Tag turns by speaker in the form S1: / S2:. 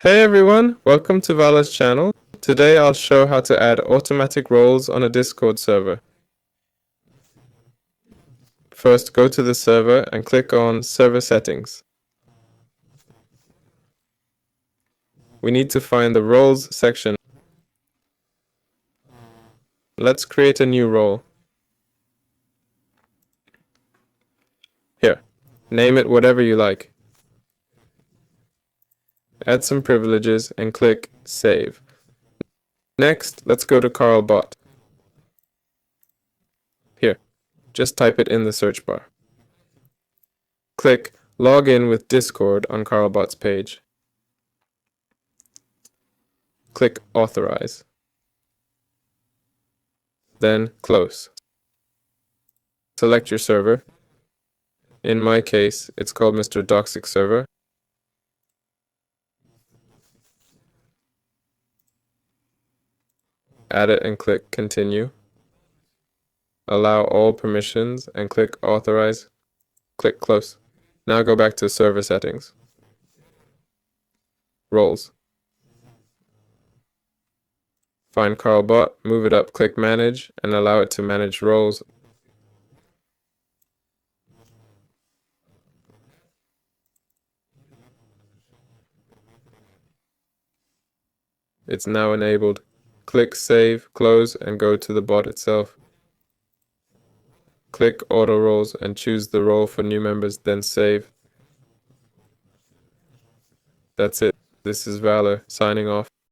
S1: Hey everyone, welcome to Vala's channel. Today I'll show how to add automatic roles on a Discord server. First, go to the server and click on Server Settings. We need to find the Roles section. Let's create a new role. Here, name it whatever you like. Add some privileges and click Save. Next, let's go to Carlbot. Here, just type it in the search bar. Click Log in with Discord on Carlbot's page. Click Authorize. Then Close. Select your server. In my case, it's called Mr. Doxic Server. Add it and click Continue. Allow all permissions and click Authorize. Click Close. Now go back to Server Settings. Roles. Find Carlbot, move it up, click Manage, and allow it to manage roles. It's now enabled. Click Save, Close, and go to the bot itself. Click Auto Roles and choose the role for new members, then save. That's it. This is Valor, signing off.